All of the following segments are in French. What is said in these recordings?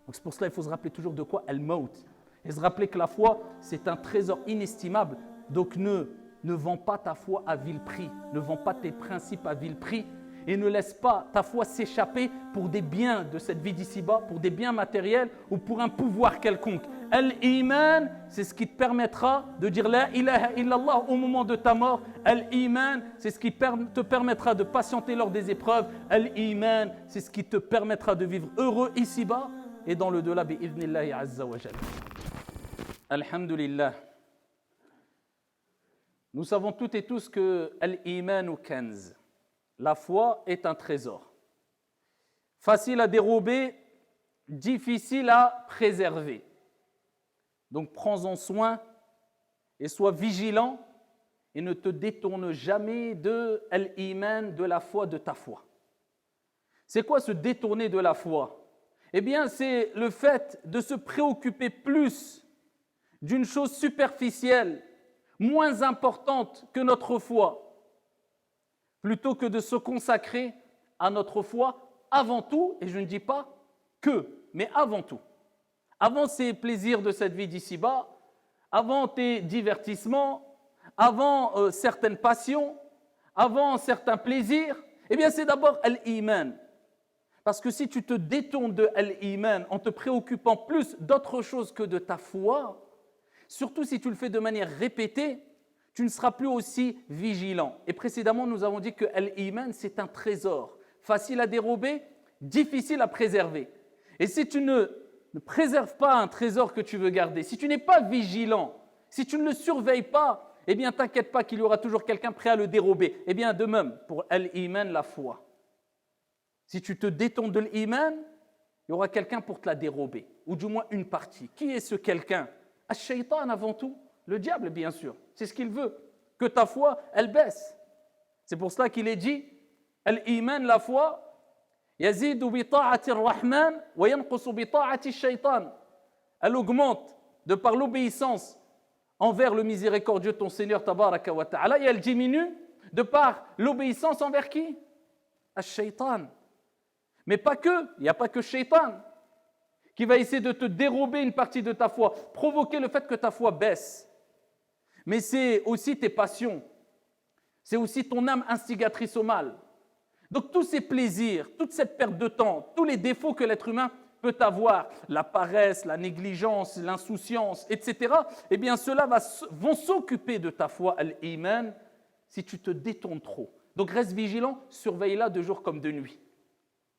Donc c'est pour cela qu'il faut se rappeler toujours de quoi? Al-Maut. Et se rappeler que la foi, c'est un trésor inestimable. Donc ne vends pas ta foi à vil prix. Ne vends pas tes principes à vil prix. Et ne laisse pas ta foi s'échapper pour des biens de cette vie d'ici-bas, pour des biens matériels ou pour un pouvoir quelconque. Al-Iman, c'est ce qui te permettra de dire La ilaha illallah au moment de ta mort. Al-Iman, c'est ce qui te permettra de patienter lors des épreuves. Al-Iman, c'est ce qui te permettra de vivre heureux ici-bas et dans le delà bi'idhnillahi azza wa jalla. Alhamdulillah. Nous savons toutes et tous que Al-Iman ou Kanz, la foi est un trésor. Facile à dérober, difficile à préserver. Donc prends-en soin et sois vigilant et ne te détourne jamais de Al-Iman, de la foi, de ta foi. C'est quoi se détourner de la foi? Eh bien, c'est le fait de se préoccuper plus d'une chose superficielle, moins importante que notre foi, plutôt que de se consacrer à notre foi avant tout, et je ne dis pas que, mais avant tout. Avant ces plaisirs de cette vie d'ici-bas, avant tes divertissements, avant certaines passions, avant certains plaisirs, eh bien c'est d'abord Al-Iman. Parce que si tu te détournes de Al-Iman en te préoccupant plus d'autre chose que de ta foi, surtout si tu le fais de manière répétée, tu ne seras plus aussi vigilant. Et précédemment, nous avons dit que Al-Iman, c'est un trésor. Facile à dérober, difficile à préserver. Et si tu ne préserves pas un trésor que tu veux garder, si tu n'es pas vigilant, si tu ne le surveilles pas, eh bien, t'inquiète pas qu'il y aura toujours quelqu'un prêt à le dérober. Eh bien, de même, pour Al-Iman, la foi. Si tu te détournes de l'Iman, il y aura quelqu'un pour te la dérober, ou du moins une partie. Qui est ce quelqu'un? Ash-Shaytan avant tout. Le diable, bien sûr, c'est ce qu'il veut, que ta foi, elle baisse. C'est pour cela qu'il est dit, Al-Iman, la foi, yazidu bi ta'ati ar-Rahman wa yanqusu bi ta'ati ash-Shaytan. Elle augmente de par l'obéissance envers le miséricordieux ton Seigneur tabaraka wa ta'ala et elle diminue de par l'obéissance envers qui? Ash-Shaytan. Mais pas que, il n'y a pas que Shaytan qui va essayer de te dérober une partie de ta foi, provoquer le fait que ta foi baisse. Mais c'est aussi tes passions, c'est aussi ton âme instigatrice au mal. Donc tous ces plaisirs, toute cette perte de temps, tous les défauts que l'être humain peut avoir, la paresse, la négligence, l'insouciance, etc., eh bien ceux-là vont s'occuper de ta foi, Al-Iman, si tu te détournes trop. Donc reste vigilant, surveille-la de jour comme de nuit.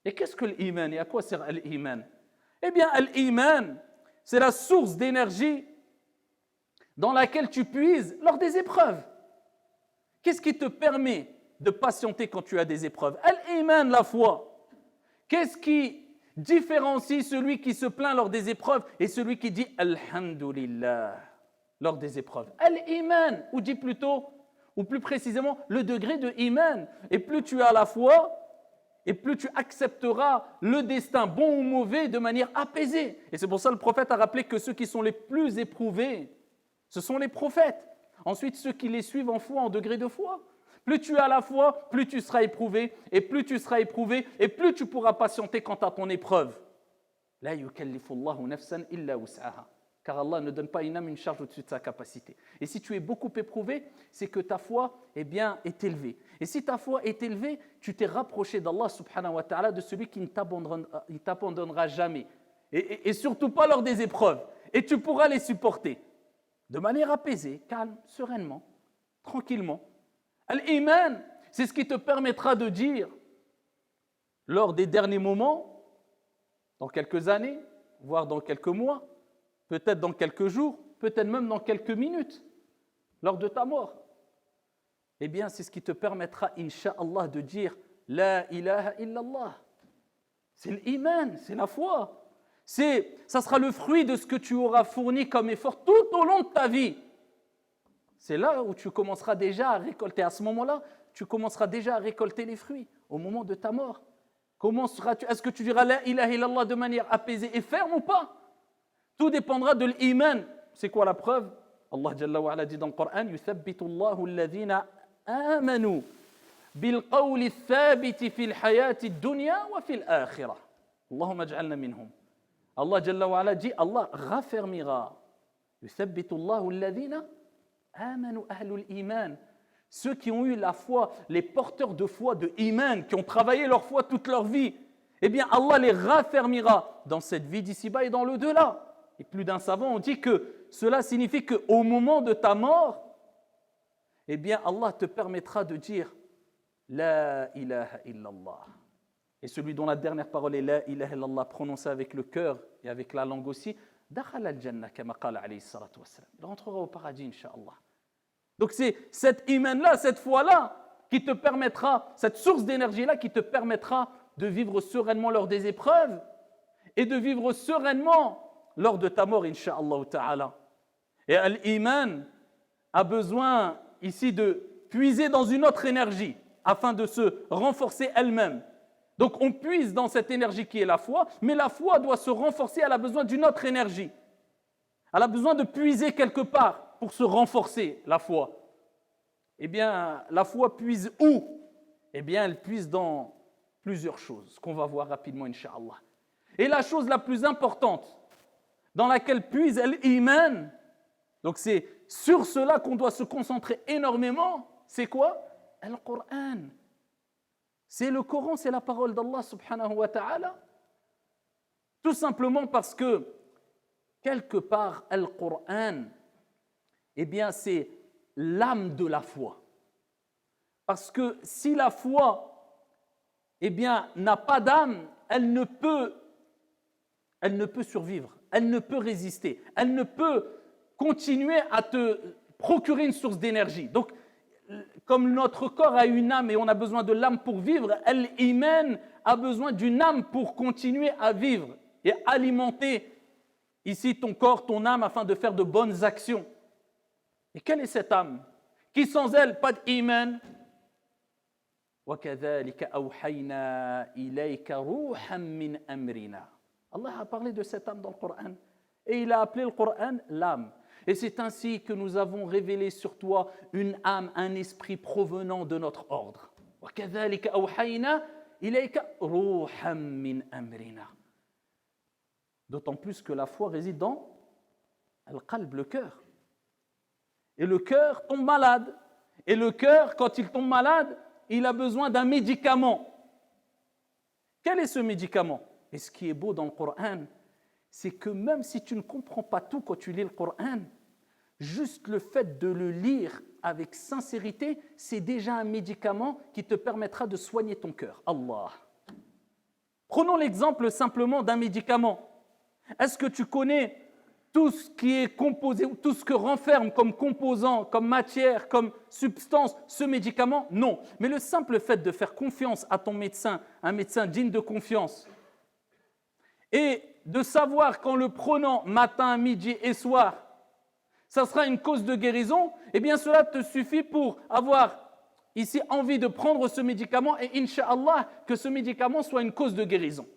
Et qu'est-ce que l'Iman et à quoi sert Al-Iman? Eh bien, Al-Iman, c'est la source d'énergie dans laquelle tu puises lors des épreuves. Qu'est-ce qui te permet de patienter quand tu as des épreuves? Al-Iman, la foi. Qu'est-ce qui différencie celui qui se plaint lors des épreuves et celui qui dit Alhamdulillah lors des épreuves? Al-Iman, ou dit plutôt, ou plus précisément, le degré de Iman. Et plus tu as la foi, et plus tu accepteras le destin, bon ou mauvais, de manière apaisée. Et c'est pour ça que le prophète a rappelé que ceux qui sont les plus éprouvés, ce sont les prophètes. Ensuite, ceux qui les suivent en foi, en degré de foi. Plus tu as la foi, plus tu seras éprouvé, et plus tu seras éprouvé, et plus tu pourras patienter quant à ton épreuve. La yukallifu Allahu nafsan illa wus'aha. Car Allah ne donne pas à une âme une charge au-dessus de sa capacité. Et si tu es beaucoup éprouvé, c'est que ta foi est élevée. Et si ta foi est élevée, tu t'es rapproché d'Allah subhanahu wa ta'ala, de celui qui ne t'abandonnera jamais. Et surtout pas lors des épreuves. Et tu pourras les supporter de manière apaisée, calme, sereinement, tranquillement. Al-Iman, c'est ce qui te permettra de dire, lors des derniers moments, dans quelques années, voire dans quelques mois, peut-être dans quelques jours, peut-être même dans quelques minutes, lors de ta mort. Eh bien, c'est ce qui te permettra, incha'Allah, de dire La ilaha illallah. C'est l'iman, c'est la foi. Ça sera le fruit de ce que tu auras fourni comme effort tout au long de ta vie. C'est là où tu commenceras déjà à récolter. À ce moment-là, tu commenceras déjà à récolter les fruits, au moment de ta mort. Est-ce que tu diras La ilaha illallah de manière apaisée et ferme ou pas? Tout dépendra de l'iman. C'est quoi la preuve? Allah Jalla wa Ala dit dans le Coran Yuthabbitu Allahu alladhina amanu bil qawli thabiti fil hayati dunya wa fil akhirah. Allahumma ij'alna minhum. Allah Jalla wa Ala dit, Allah raffermira. يثبت الله الذين آمنوا أهل الإيمان. Ceux qui ont eu la foi, les porteurs de foi, de iman, qui ont travaillé leur foi toute leur vie, eh bien Allah les raffermira dans cette vie d'ici-bas et dans l'au-delà. Et plus d'un savant ont dit que cela signifie qu'au moment de ta mort, eh bien Allah te permettra de dire La ilaha illallah. Et celui dont la dernière parole est La ilaha illallah, prononcée avec le cœur et avec la langue aussi, Dakhal al-Jannah, kama qala alayhi salatu wassalam. Il rentrera au paradis, incha'Allah. Donc c'est cet iman-là, cette foi-là, qui te permettra, cette source d'énergie-là, qui te permettra de vivre sereinement lors des épreuves et de vivre sereinement lors de ta mort, incha'Allah ta'ala. Et l'iman a besoin ici de puiser dans une autre énergie afin de se renforcer elle-même. Donc on puise dans cette énergie qui est la foi, mais la foi doit se renforcer, elle a besoin d'une autre énergie. Elle a besoin de puiser quelque part pour se renforcer, la foi. Eh bien, la foi puise où? Eh bien, elle puise dans plusieurs choses, ce qu'on va voir rapidement, incha'Allah. Et la chose la plus importante dans laquelle puise l'iman, donc c'est sur cela qu'on doit se concentrer énormément, c'est quoi? Le Coran. C'est le Coran, c'est la parole d'Allah subhanahu wa ta'ala. Tout simplement parce que, quelque part, le Coran, eh bien, c'est l'âme de la foi. Parce que si la foi, eh bien, n'a pas d'âme, elle ne peut survivre, elle ne peut résister, elle ne peut continuer à te procurer une source d'énergie. Donc, comme notre corps a une âme et on a besoin de l'âme pour vivre, l'iman a besoin d'une âme pour continuer à vivre et alimenter ici ton corps, ton âme, afin de faire de bonnes actions. Et quelle est cette âme qui sans elle, pas d'iman? وَكَذَلِكَ أَوْحَيْنَا إِلَيْكَ رُوحًا مِّنْ أَمْرِنَا. Allah a parlé de cette âme dans le Coran et il a appelé le Coran l'âme. Et c'est ainsi que nous avons révélé sur toi une âme, un esprit provenant de notre ordre. وَكَذَلِكَ أَوْحَيْنَا إِلَيْكَ رُوحًا مِّنْ أَمْرِنَا. D'autant plus que la foi réside dans al-qalb, le cœur. Et le cœur tombe malade. Et le cœur, quand il tombe malade, il a besoin d'un médicament. Quel est ce médicament? Et ce qui est beau dans le Coran, c'est que même si tu ne comprends pas tout quand tu lis le Coran, juste le fait de le lire avec sincérité, c'est déjà un médicament qui te permettra de soigner ton cœur. Allah. Prenons l'exemple simplement d'un médicament. Est-ce que tu connais tout ce qui est composé, tout ce que renferme comme composant, comme matière, comme substance, ce médicament? Non. Mais le simple fait de faire confiance à ton médecin, un médecin digne de confiance, et de savoir qu'en le prenant matin, midi et soir, ça sera une cause de guérison, eh bien cela te suffit pour avoir ici envie de prendre ce médicament et incha'Allah que ce médicament soit une cause de guérison.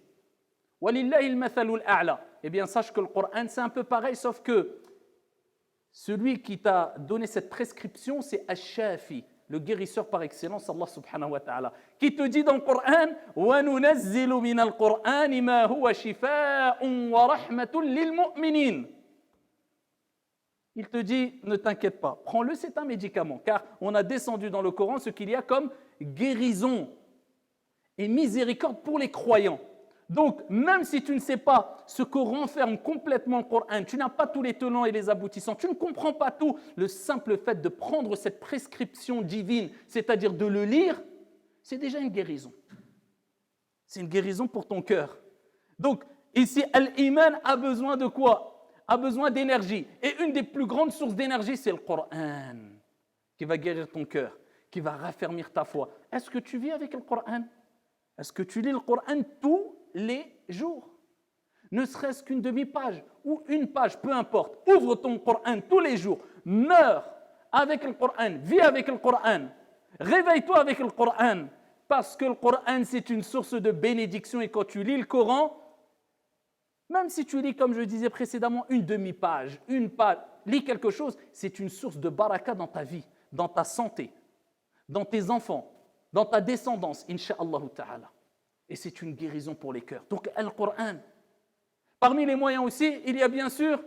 Walillahi al-mathalul a'la. Eh bien sache que le Coran c'est un peu pareil, sauf que celui qui t'a donné cette prescription c'est Ash-Shafi, le guérisseur par excellence, Allah subhanahu wa ta'ala, qui te dit dans le Coran وَنُنَزِّلُ مِنَ الْقُرْآنِ مَا هُوَ شِفَاءٌ وَرَحْمَةٌ لِلْمُؤْمِنِينَ. Il te dit, ne t'inquiète pas, prends-le, c'est un médicament, car on a descendu dans le Coran ce qu'il y a comme guérison et miséricorde pour les croyants. Donc, même si tu ne sais pas ce que renferme complètement le Coran, tu n'as pas tous les tenants et les aboutissants, tu ne comprends pas tout, le simple fait de prendre cette prescription divine, c'est-à-dire de le lire, c'est déjà une guérison. C'est une guérison pour ton cœur. Donc, ici, l'iman a besoin de quoi? A besoin d'énergie. Et une des plus grandes sources d'énergie, c'est le Coran, qui va guérir ton cœur, qui va raffermir ta foi. Est-ce que tu vis avec le Coran? Est-ce que tu lis le Coran tous les jours? Ne serait-ce qu'une demi-page ou une page, peu importe. Ouvre ton Coran tous les jours. Meurs avec le Coran. Vis avec le Coran. Réveille-toi avec le Coran. Parce que le Coran, c'est une source de bénédiction. Et quand tu lis le Coran, même si tu lis, comme je disais précédemment, une demi-page, une page, lis quelque chose, c'est une source de baraka dans ta vie, dans ta santé, dans tes enfants, dans ta descendance, incha'Allah ta'ala. Et c'est une guérison pour les cœurs. Donc, le Coran, Parmi les moyens aussi, il y a bien sûr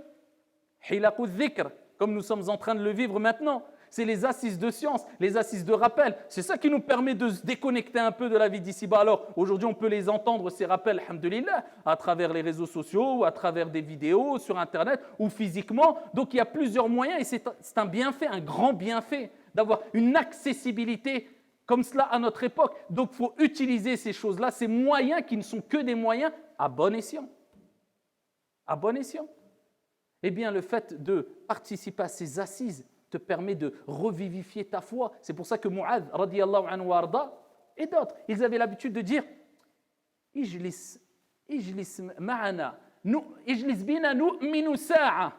hilaqu dhikr, comme nous sommes en train de le vivre maintenant. C'est les assises de science, les assises de rappel. C'est ça qui nous permet de se déconnecter un peu de la vie d'ici-bas. Alors, aujourd'hui, on peut les entendre, ces rappels, alhamdoulilah, à travers les réseaux sociaux, ou à travers des vidéos, sur Internet, ou physiquement. Donc, il y a plusieurs moyens, et c'est un bienfait, un grand bienfait, d'avoir une accessibilité comme cela à notre époque. Donc, il faut utiliser ces choses-là, ces moyens qui ne sont que des moyens à bon escient. À bon escient. Eh bien, le fait de participer à ces assises te permet de revivifier ta foi. C'est pour ça que Mu'adh, radiyallahu anhu wa arda, et d'autres, ils avaient l'habitude de dire Ijlis ma'ana, ijlis bina nu'minu sa'a.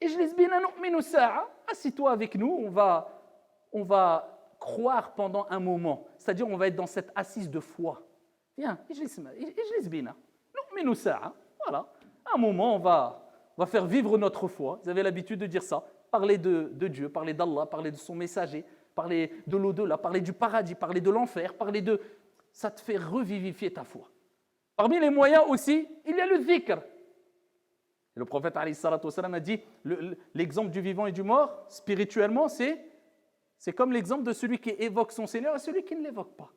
Ijlis bina nu'minu sa'a. Assis-toi avec nous, on va croire pendant un moment. C'est-à-dire, on va être dans cette assise de foi. Viens, ijlis bina nu'minu sa'a. Voilà. À un moment, on va faire vivre notre foi. Ils avaient l'habitude de dire ça. Parler de Dieu, parler d'Allah, parler de son messager, parler de l'au-delà, parler du paradis, parler de l'enfer, parler de... Ça te fait revivifier ta foi. Parmi les moyens aussi, il y a le dhikr. Et le prophète alayhi salatu wassalam a dit, l'exemple du vivant et du mort, spirituellement, c'est comme l'exemple de celui qui évoque son Seigneur et celui qui ne l'évoque pas.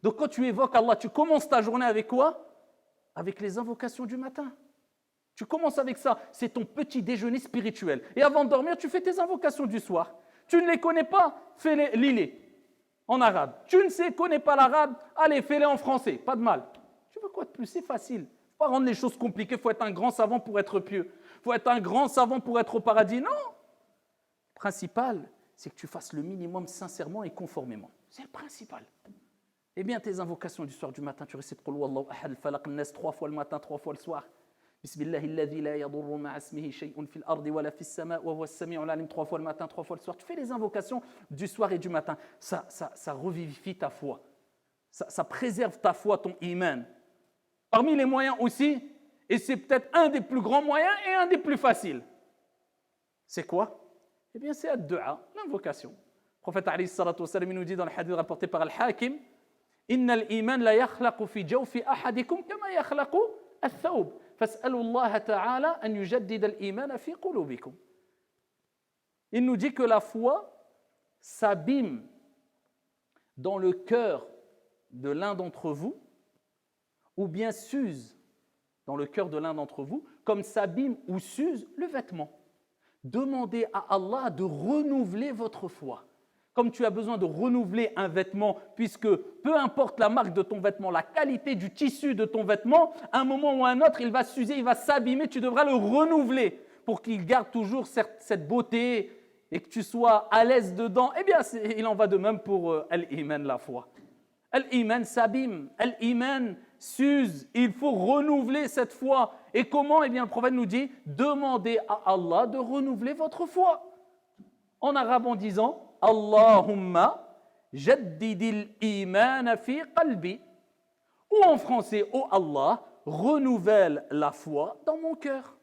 Donc quand tu évoques Allah, tu commences ta journée avec quoi? Avec les invocations du matin. Tu commences avec ça, c'est ton petit déjeuner spirituel. Et avant de dormir, tu fais tes invocations du soir. Tu ne les connais pas, fais-les, lis-les en arabe. Tu ne connais pas l'arabe, allez, fais-les en français, pas de mal. Tu veux quoi de plus? C'est facile. Il ne faut pas rendre les choses compliquées, il faut être un grand savant pour être pieux. Il faut être un grand savant pour être au paradis. Non. Le principal, c'est que tu fasses le minimum sincèrement et conformément. C'est le principal. Eh bien, tes invocations du soir, du matin, tu récites Qul huwallahu ahad, falaq an-nas 3 fois le matin, 3 fois le soir. Bismillahi alladhi la yadurru ma'a ismihi shay'un fil ardi wala fis sama' wa huwa as-sami'ul 'alim 3 fois le matin, 3 fois le soir. Tu fais les invocations du soir et du matin. Ça revivifie ta foi. Ça préserve ta foi, ton iman. Parmi les moyens aussi, et c'est peut-être un des plus grands moyens et un des plus faciles. C'est quoi? Eh bien, c'est ad-du'a, l'invocation. Le prophète alayhi salatu wassalam nous dit dans le hadith rapporté par Al-Hakim, Inna al-iman la yakhlaqu fi jawfi ahadikum kama yakhlaqu al-thawb. فاسألوا الله تعالى أن يجدد الإيمان في قلوبكم. Il nous dit que la foi s'abîme dans le cœur de l'un d'entre vous, ou bien s'use dans le cœur de l'un d'entre vous, comme s'abîme ou s'use le vêtement. Demandez à Allah de renouveler votre foi. Comme tu as besoin de renouveler un vêtement, puisque peu importe la marque de ton vêtement, la qualité du tissu de ton vêtement, à un moment ou à un autre, il va s'user, il va s'abîmer, tu devras le renouveler pour qu'il garde toujours cette beauté et que tu sois à l'aise dedans. Eh bien, il en va de même pour al-iman, la foi. Al-iman s'abîme, al-iman s'use, il faut renouveler cette foi. Et comment? Eh bien, le prophète nous dit, demandez à Allah de renouveler votre foi. En arabe, en disant, Allahumma jaddidil iman fi qalbi. Ou en français, oh Allah, renouvelle la foi dans mon cœur.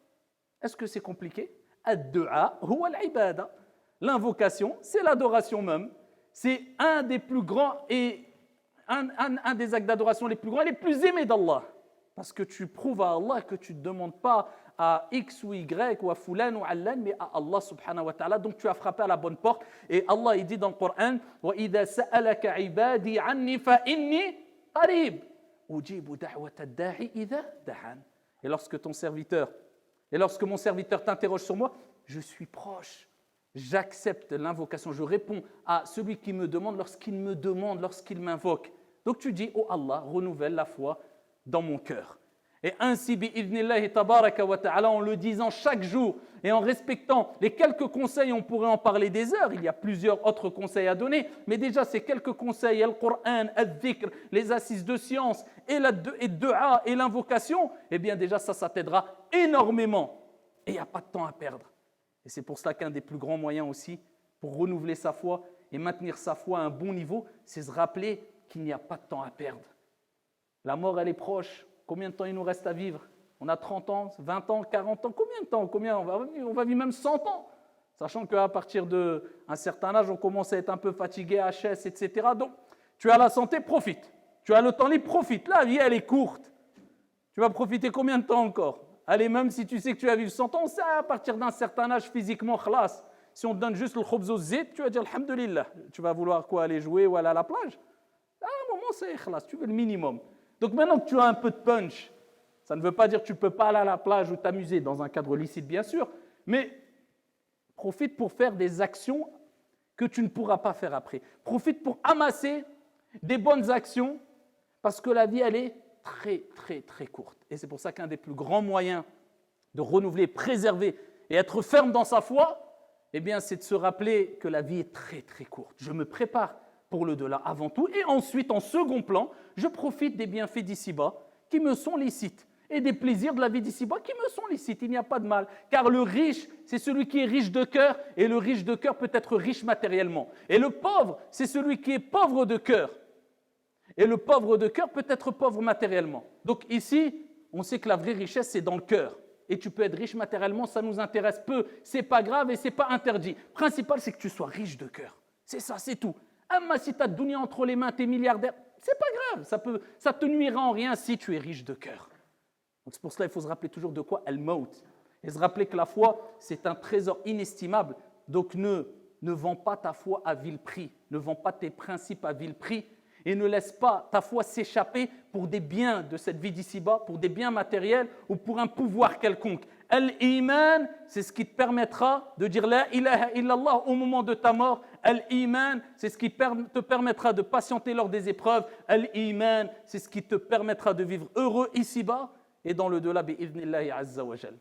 Est-ce que c'est compliqué? Ad-du'a huwa al-ibada. L'invocation, c'est l'adoration même. C'est un des plus grands et un des actes d'adoration les plus grands et les plus aimés d'Allah. Parce que tu prouves à Allah que tu ne demandes pas à X ou Y ou à Fulan ou Allan, mais à Allah subhanahu wa ta'ala. Donc tu as frappé à la bonne porte. Et Allah, il dit dans le Coran, وَإِذَا سَأَلَكَ عِبَادِي عَنِّي فَإِنِّي قَرِيبٌ أُجِيبُ دَعْوَةَ الدَّاعِ إِذَا دَعَانِ. Et lorsque mon serviteur t'interroge sur moi, je suis proche. J'accepte l'invocation. Je réponds à celui qui me demande lorsqu'il me demande, lorsqu'il m'invoque. Donc tu dis, oh Allah, renouvelle la foi dans mon cœur. Et ainsi, bi'idhnillahi tabaraka wa ta'ala, en le disant chaque jour et en respectant les quelques conseils, on pourrait en parler des heures, il y a plusieurs autres conseils à donner, mais déjà ces quelques conseils, le Coran, le dhikr, les assises de science et le dua et l'invocation, eh bien déjà ça t'aidera énormément. Et il n'y a pas de temps à perdre. Et c'est pour cela qu'un des plus grands moyens aussi, pour renouveler sa foi et maintenir sa foi à un bon niveau, c'est se rappeler qu'il n'y a pas de temps à perdre. La mort, elle est proche. Combien de temps il nous reste à vivre? On a 30 ans, 20 ans, 40 ans. Combien de temps? On va vivre même 100 ans. Sachant qu'à partir d'un certain âge, on commence à être un peu fatigué, HS, etc. Donc, tu as la santé, profite. Tu as le temps libre, profite. La vie, elle est courte. Tu vas profiter combien de temps encore? Allez, même si tu sais que tu vas vivre 100 ans, ça, à partir d'un certain âge, physiquement, khlas. Si on te donne juste le khobz au zit, tu vas dire alhamdulillah. Tu vas vouloir quoi, aller jouer ou aller à la plage? À un moment, c'est khlas, tu veux le minimum. Donc maintenant que tu as un peu de punch, ça ne veut pas dire que tu ne peux pas aller à la plage ou t'amuser dans un cadre licite, bien sûr, mais profite pour faire des actions que tu ne pourras pas faire après. Profite pour amasser des bonnes actions parce que la vie, elle est très, très, très courte. Et c'est pour ça qu'un des plus grands moyens de renouveler, préserver et être ferme dans sa foi, eh bien, c'est de se rappeler que la vie est très, très courte. Je me prépare pour le delà avant tout. Et ensuite, en second plan, je profite des bienfaits d'ici-bas qui me sont licites et des plaisirs de la vie d'ici-bas qui me sont licites. Il n'y a pas de mal. Car le riche, c'est celui qui est riche de cœur et le riche de cœur peut être riche matériellement. Et le pauvre, c'est celui qui est pauvre de cœur. Et le pauvre de cœur peut être pauvre matériellement. Donc ici, on sait que la vraie richesse, c'est dans le cœur. Et tu peux être riche matériellement, ça nous intéresse peu. C'est pas grave et c'est pas interdit. Le principal, c'est que tu sois riche de cœur. C'est ça, c'est tout. Amma si tu as dunya entre les mains, tu es milliardaire, c'est pas grave. Ça te nuira en rien si tu es riche de cœur. Donc c'est pour cela qu'il faut se rappeler toujours de quoi? Al-Maut. Et se rappeler que la foi, c'est un trésor inestimable. Donc ne vends pas ta foi à vil prix. Ne vends pas tes principes à vil prix. Et ne laisse pas ta foi s'échapper pour des biens de cette vie d'ici-bas, pour des biens matériels ou pour un pouvoir quelconque. Al-Iman, c'est ce qui te permettra de dire La ilaha illallah au moment de ta mort. Al-Iman, c'est ce qui te permettra de patienter lors des épreuves. Al-Iman, c'est ce qui te permettra de vivre heureux ici-bas et dans le delà, bi'idhnillahi azza wa jal.